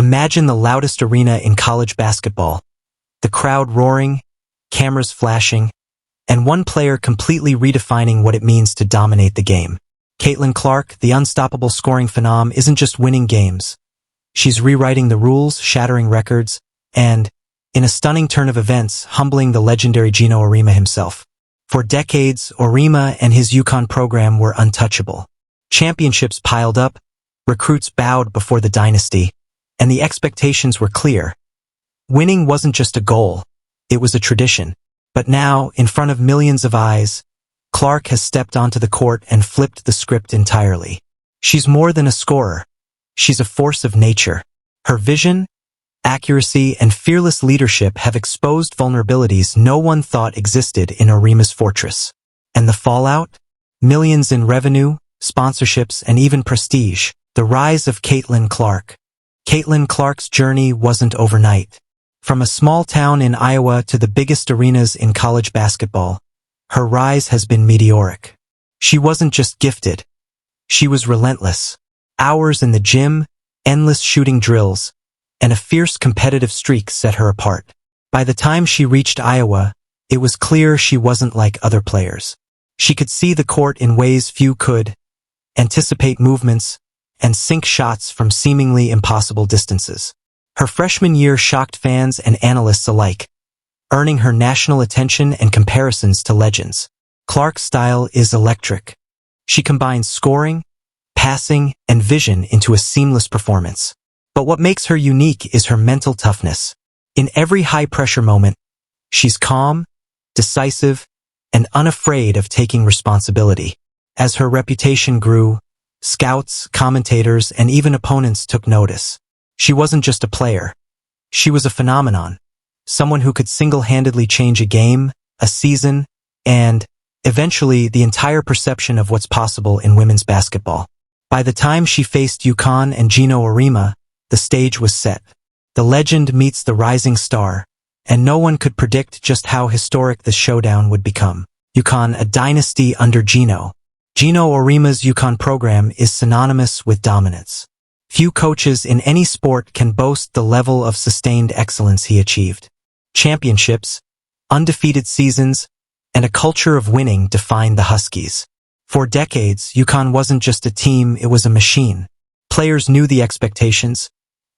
Imagine the loudest arena in college basketball. The crowd roaring, cameras flashing, and one player completely redefining what it means to dominate the game. Caitlin Clark, the unstoppable scoring phenom, isn't just winning games. She's rewriting the rules, shattering records, and, in a stunning turn of events, humbling the legendary Geno Auriemma himself. For decades, Auriemma and his UConn program were untouchable. Championships piled up, recruits bowed before the dynasty, and the expectations were clear. Winning wasn't just a goal, it was a tradition. But now, in front of millions of eyes, Clark has stepped onto the court and flipped the script entirely. She's more than a scorer. She's a force of nature. Her vision, accuracy, and fearless leadership have exposed vulnerabilities no one thought existed in Auriemma's fortress. And the fallout? Millions in revenue, sponsorships, and even prestige. The rise of Caitlin Clark. Caitlin Clark's journey wasn't overnight. From a small town in Iowa to the biggest arenas in college basketball, her rise has been meteoric. She wasn't just gifted. She was relentless. Hours in the gym, endless shooting drills, and a fierce competitive streak set her apart. By the time she reached Iowa, it was clear she wasn't like other players. She could see the court in ways few could, anticipate movements, and sink shots from seemingly impossible distances. Her freshman year shocked fans and analysts alike, earning her national attention and comparisons to legends. Clark's style is electric. She combines scoring, passing, and vision into a seamless performance. But what makes her unique is her mental toughness. In every high-pressure moment, she's calm, decisive, and unafraid of taking responsibility. As her reputation grew, scouts, commentators, and even opponents took notice. She wasn't just a player. She was a phenomenon. Someone who could single-handedly change a game, a season, and, eventually, the entire perception of what's possible in women's basketball. By the time she faced UConn and Geno Auriemma, the stage was set. The legend meets the rising star, and no one could predict just how historic the showdown would become. UConn, a dynasty under Geno. Geno Auriemma's UConn program is synonymous with dominance. Few coaches in any sport can boast the level of sustained excellence he achieved. Championships, undefeated seasons, and a culture of winning defined the Huskies. For decades, UConn wasn't just a team, it was a machine. Players knew the expectations,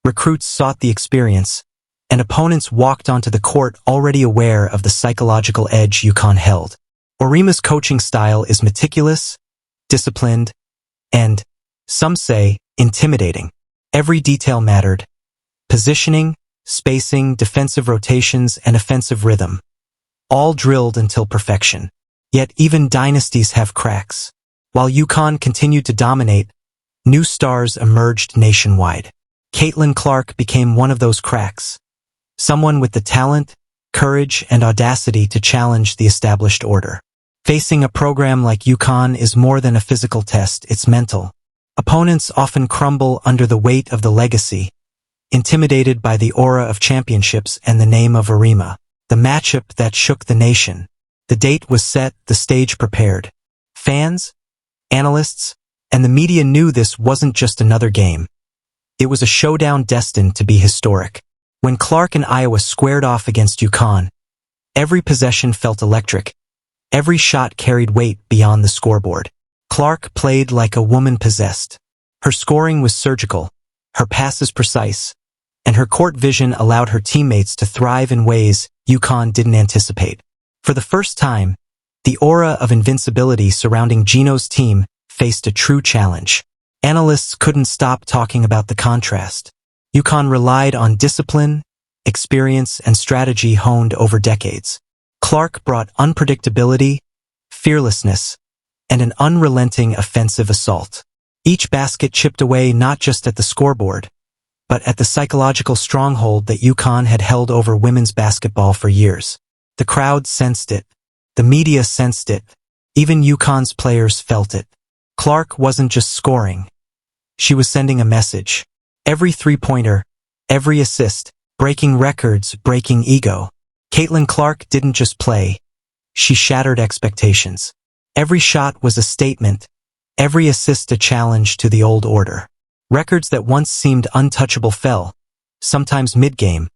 recruits sought the experience, and opponents walked onto the court already aware of the psychological edge UConn held. Auriemma's coaching style is meticulous, disciplined, and, some say, intimidating. Every detail mattered. Positioning, spacing, defensive rotations, and offensive rhythm. All drilled until perfection. Yet even dynasties have cracks. While UConn continued to dominate, new stars emerged nationwide. Caitlin Clark became one of those cracks. Someone with the talent, courage, and audacity to challenge the established order. Facing a program like UConn is more than a physical test, it's mental. Opponents often crumble under the weight of the legacy, intimidated by the aura of championships and the name of Auriemma. The matchup that shook the nation. The date was set, the stage prepared. Fans, analysts, and the media knew this wasn't just another game. It was a showdown destined to be historic. When Clark and Iowa squared off against UConn, every possession felt electric. Every shot carried weight beyond the scoreboard. Clark played like a woman possessed. Her scoring was surgical, her passes precise, and her court vision allowed her teammates to thrive in ways UConn didn't anticipate. For the first time, the aura of invincibility surrounding Geno's team faced a true challenge. Analysts couldn't stop talking about the contrast. UConn relied on discipline, experience, and strategy honed over decades. Clark brought unpredictability, fearlessness, and an unrelenting offensive assault. Each basket chipped away not just at the scoreboard, but at the psychological stronghold that UConn had held over women's basketball for years. The crowd sensed it. The media sensed it. Even UConn's players felt it. Clark wasn't just scoring. She was sending a message. Every three-pointer, every assist, breaking records, breaking ego. Caitlin Clark didn't just play. She shattered expectations. Every shot was a statement, every assist a challenge to the old order. Records that once seemed untouchable fell, sometimes mid-game,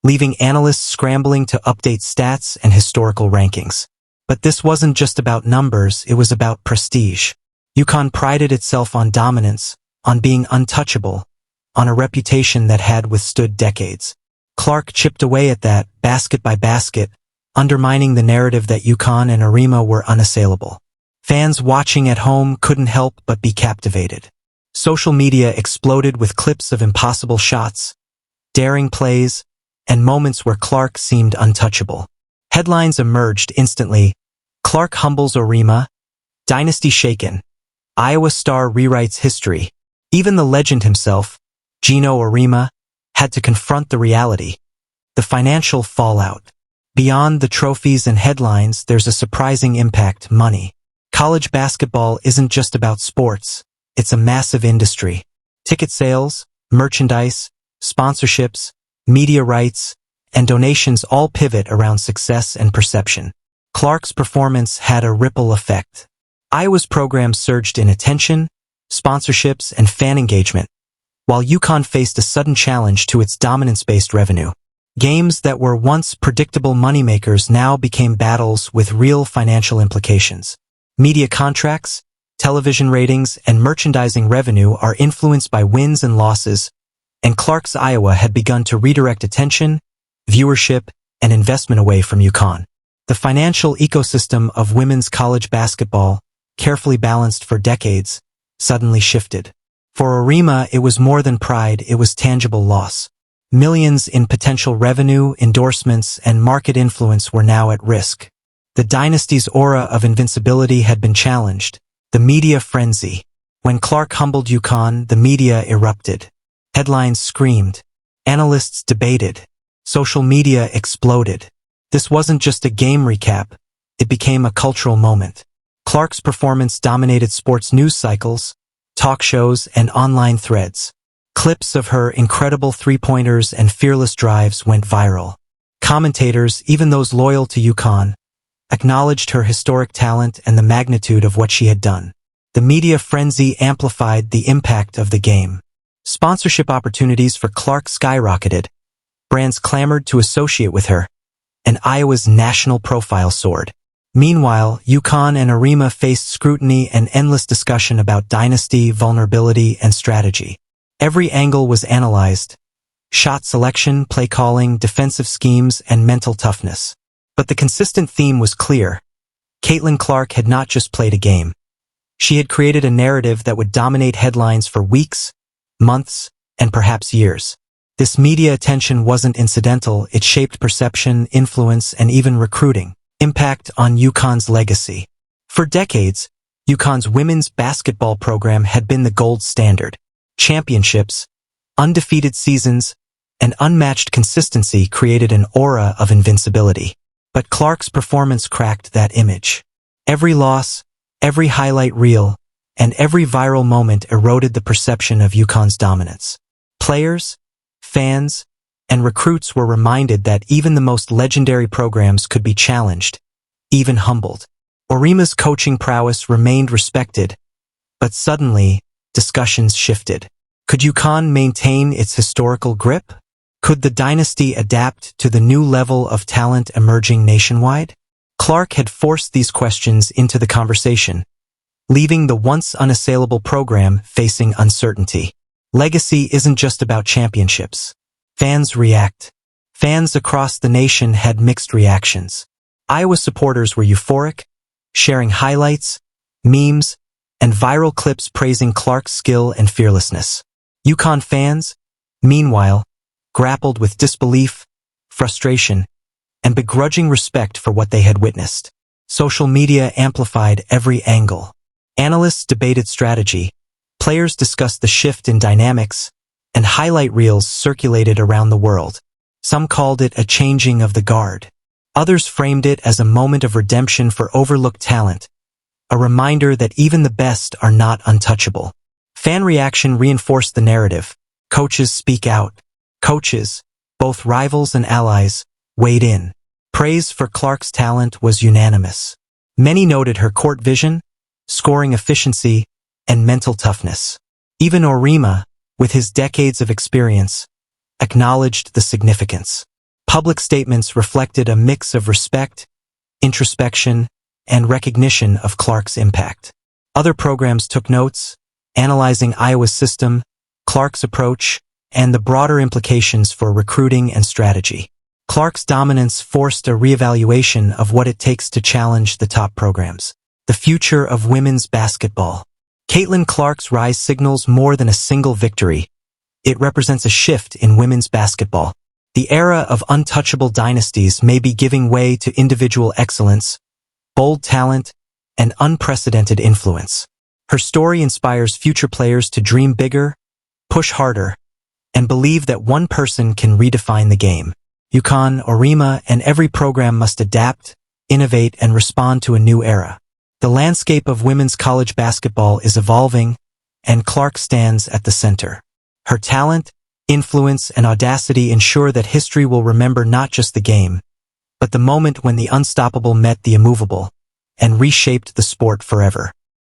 leaving analysts scrambling to update stats and historical rankings. But this wasn't just about numbers, it was about prestige. UConn prided itself on dominance, on being untouchable, on a reputation that had withstood decades. Clark chipped away at that, basket by basket, undermining the narrative that UConn and Auriemma were unassailable. Fans watching at home couldn't help but be captivated. Social media exploded with clips of impossible shots, daring plays, and moments where Clark seemed untouchable. Headlines emerged instantly. Clark humbles Auriemma, dynasty shaken, Iowa star rewrites history. Even the legend himself, Geno Auriemma, had to confront the reality, the financial fallout. Beyond the trophies and headlines, there's a surprising impact: money. College basketball isn't just about sports, it's a massive industry. Ticket sales, merchandise, sponsorships, media rights, and donations all pivot around success and perception. Clark's performance had a ripple effect. Iowa's program surged in attention, sponsorships, and fan engagement, while UConn faced a sudden challenge to its dominance-based revenue. Games that were once predictable moneymakers now became battles with real financial implications. Media contracts, television ratings, and merchandising revenue are influenced by wins and losses, and Clark's Iowa had begun to redirect attention, viewership, and investment away from UConn. The financial ecosystem of women's college basketball, carefully balanced for decades, suddenly shifted. For Auriemma, it was more than pride, it was tangible loss. Millions in potential revenue, endorsements, and market influence were now at risk. The dynasty's aura of invincibility had been challenged. The media frenzy. When Clark humbled UConn, the media erupted. Headlines screamed. Analysts debated. Social media exploded. This wasn't just a game recap. It became a cultural moment. Clark's performance dominated sports news cycles, talk shows, and online threads. Clips of her incredible three-pointers and fearless drives went viral. Commentators, even those loyal to UConn, acknowledged her historic talent and the magnitude of what she had done. The media frenzy amplified the impact of the game. Sponsorship opportunities for Clark skyrocketed. Brands clamored to associate with her, and Iowa's national profile soared. Meanwhile, UConn and Auriemma faced scrutiny and endless discussion about dynasty, vulnerability, and strategy. Every angle was analyzed: shot selection, play calling, defensive schemes, and mental toughness. But the consistent theme was clear. Caitlin Clark had not just played a game. She had created a narrative that would dominate headlines for weeks, months, and perhaps years. This media attention wasn't incidental, it shaped perception, influence, and even recruiting. Impact on UConn's legacy. For decades, UConn's women's basketball program had been the gold standard. Championships, undefeated seasons, and unmatched consistency created an aura of invincibility. But Clark's performance cracked that image. Every loss, every highlight reel, and every viral moment eroded the perception of UConn's dominance. Players, fans, and recruits were reminded that even the most legendary programs could be challenged, even humbled. Auriemma's coaching prowess remained respected, but suddenly, discussions shifted. Could UConn maintain its historical grip? Could the dynasty adapt to the new level of talent emerging nationwide? Clark had forced these questions into the conversation, leaving the once unassailable program facing uncertainty. Legacy isn't just about championships. Fans react. Fans across the nation had mixed reactions. Iowa supporters were euphoric, sharing highlights, memes, and viral clips praising Clark's skill and fearlessness. UConn fans, meanwhile, grappled with disbelief, frustration, and begrudging respect for what they had witnessed. Social media amplified every angle. Analysts debated strategy, players discussed the shift in dynamics, and highlight reels circulated around the world. Some called it a changing of the guard. Others framed it as a moment of redemption for overlooked talent, a reminder that even the best are not untouchable. Fan reaction reinforced the narrative. Coaches speak out. Coaches, both rivals and allies, weighed in. Praise for Clark's talent was unanimous. Many noted her court vision, scoring efficiency, and mental toughness. Even Auriemma, with his decades of experience, acknowledged the significance. Public statements reflected a mix of respect, introspection, and recognition of Clark's impact. Other programs took notes, analyzing Iowa's system, Clark's approach, and the broader implications for recruiting and strategy. Clark's dominance forced a reevaluation of what it takes to challenge the top programs. The future of women's basketball. Caitlin Clark's rise signals more than a single victory. It represents a shift in women's basketball. The era of untouchable dynasties may be giving way to individual excellence, bold talent, and unprecedented influence. Her story inspires future players to dream bigger, push harder, and believe that one person can redefine the game. UConn, Auriemma, and every program must adapt, innovate, and respond to a new era. The landscape of women's college basketball is evolving, and Clark stands at the center. Her talent, influence, and audacity ensure that history will remember not just the game, but the moment when the unstoppable met the immovable and reshaped the sport forever.